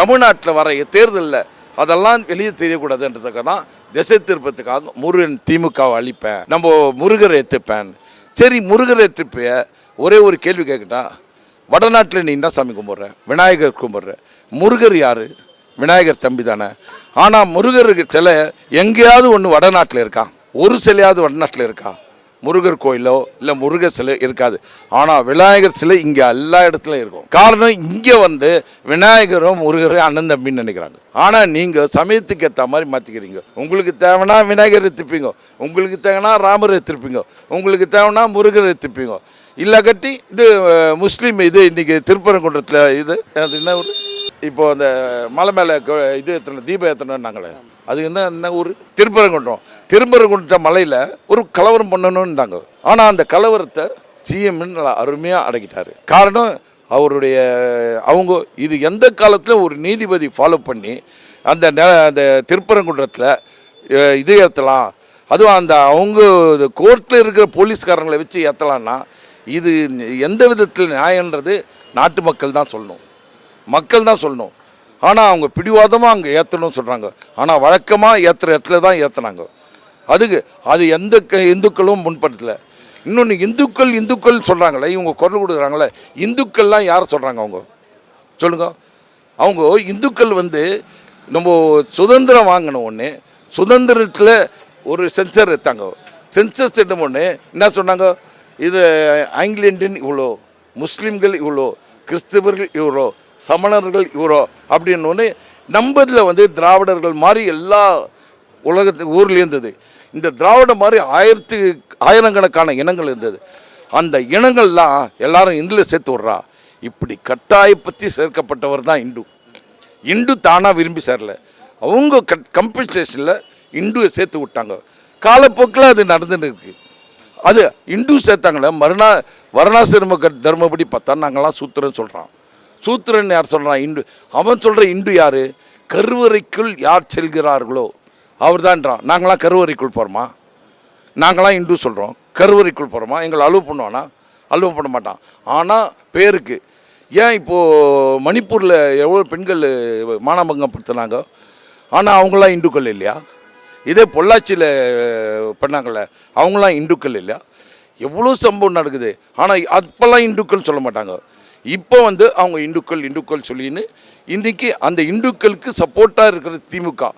தமிழ்நாட்டில் வர தேர்தலில் அதெல்லாம் வெளியே தெரியக்கூடாதுன்றதுக்காக தான் திசை திருப்பத்துக்காக முருகன் திமுகவை அழிப்பேன், நம்ம முருகரை ஏற்றுப்பேன். சரி, முருகரை ஏற்றுப்ப ஒரே ஒரு கேள்வி கேட்கட்டா, வடநாட்டில் நீ என்ன சாமி கும்பிட்ற? விநாயகர் கும்பிட்ற. முருகர் யார்? விநாயகர் தம்பி தானே. ஆனால் முருகருக்கு சிலை எங்கேயாவது ஒன்று வடநாட்டில் இருக்கா? ஒரு சிலையாவது வடநாட்டில் இருக்கா? முருகர் கோயிலோ இல்லை முருகர் சிலை இருக்காது. ஆனால் விநாயகர் சிலை இங்கே எல்லா இடத்துலையும் இருக்கும். காரணம், இங்கே வந்து விநாயகரும் முருகரும் அண்ணன் தம்பின்னு நினைக்கிறாங்க. ஆனால் நீங்கள் சமயத்துக்கு ஏற்ற மாதிரி மாற்றிக்கிறீங்க. உங்களுக்கு தேவைன்னா விநாயகர் எடுத்துப்பீங்க, உங்களுக்கு தேவைன்னா ராமர் எடுத்துருப்பீங்க, உங்களுக்கு தேவைன்னா முருகர் எடுத்துப்பீங்க. இல்லை கட்டி இது முஸ்லீம் இது இன்றைக்கி திருப்பரங்குன்றத்தில் இது அது என்ன ஊர்? இப்போ அந்த மலை மேலே இது எத்தனை தீபம் ஏற்றணுன்னாங்களே, அது என்ன ஊர்? திருப்பரங்குன்றம். திருப்பரங்குன்ற மலையில் ஒரு கலவரம் பண்ணணும்னாங்க. ஆனால் அந்த கலவரத்தை சிஎம்னு நல்லா அருமையாக அடக்கிட்டார். காரணம், அவருடைய அவங்க இது எந்த காலத்தில் ஒரு நீதிபதி ஃபாலோ பண்ணி அந்த திருப்பரங்குன்றத்தில் இது ஏற்றலாம், அதுவும் அந்த அவங்க கோர்ட்டில் இருக்கிற போலீஸ்காரங்களை வச்சு ஏற்றலான்னா இது எந்த விதத்தில் நியாயன்றது நாட்டு மக்கள் தான் சொல்லணும், மக்கள் தான் சொல்லணும். ஆனால் அவங்க பிடிவாதமாக அங்கே ஏற்றணும்னு சொல்கிறாங்க. ஆனால் வழக்கமாக ஏற்றுற இடத்துல தான் ஏற்றுனாங்க. அது எந்த இந்துக்களும் முன்படுத்தலை. இன்னொன்று, இந்துக்கள் சொல்கிறாங்களே, இவங்க குரல் கொடுக்குறாங்களே, இந்துக்கள்லாம் யார் சொல்கிறாங்க? அவங்க சொல்லுங்க. அவங்க இந்துக்கள் வந்து நம்ம சுதந்திரம் வாங்கின ஒன்று, சுதந்திரத்தில் ஒரு சென்சர் எடுத்தாங்க. சென்சஸ் எடுத்த ஒன்று என்ன சொன்னாங்க? இது ஆங்கிலேயன் இவ்வளோ, முஸ்லீம்கள் இவ்வளோ, கிறிஸ்தவர்கள் இவ்வளோ, சமணர்கள் இவ்வளோ அப்படின்னு ஒன்று. நம்பதில் வந்து திராவிடர்கள் மாதிரி எல்லா உலகத்து ஊர்லேயும் இருந்தது. இந்த திராவிட மாதிரி ஆயிரக்கணக்கான இனங்கள் இருந்தது. அந்த இனங்கள்லாம் எல்லாரும் இந்தில் சேர்த்து விட்றா. இப்படி கட்டாயப்பற்றி சேர்க்கப்பட்டவர் தான் இந்து தானாக விரும்பி சேரல. அவங்க கம்பன்சேஷனில் இந்துவை சேர்த்து விட்டாங்க. காலப்போக்கில் அது நடந்துன்னு இருக்குது. அது இந்து சேர்த்தாங்களே, வர்ணாசிரம தர்மப்படி பார்த்தா நாங்கள்லாம் சூத்திரன்னு சொல்கிறான். சூத்திரன் யார் சொல்கிறான்? இந்து. அவன் சொல்கிற இந்து யார்? கருவறைக்குள் யார் செல்கிறார்களோ அவர் தான்றான். நாங்களாம் கருவறைக்குள் போகிறோமா? நாங்களாம் இந்து சொல்கிறோம், கருவறைக்குள் போகிறோமா? எங்களை அலோவ் பண்ணுவானா? அலோவ் பண்ண மாட்டான். ஆனால் பேருக்கு ஏன் இப்போது மணிப்பூரில் எவ்வளோ பெண்கள் மானபங்கப்படுத்தினாங்க, ஆனால் அவங்களாம் இந்துக்கள் இல்லையா? இதே பொள்ளாச்சியில் பண்ணாங்கள்ல, அவங்களாம் இந்துக்கள் இல்லையா? எவ்வளோ சம்பவம் நடக்குது. ஆனால் அப்போல்லாம் இந்துக்கள் சொல்ல மாட்டாங்க. இப்போ வந்து அவங்க இந்துக்கள் சொல்லின்னு இன்றைக்கி அந்த இந்துக்களுக்கு சப்போர்ட்டாக இருக்கிற திமுக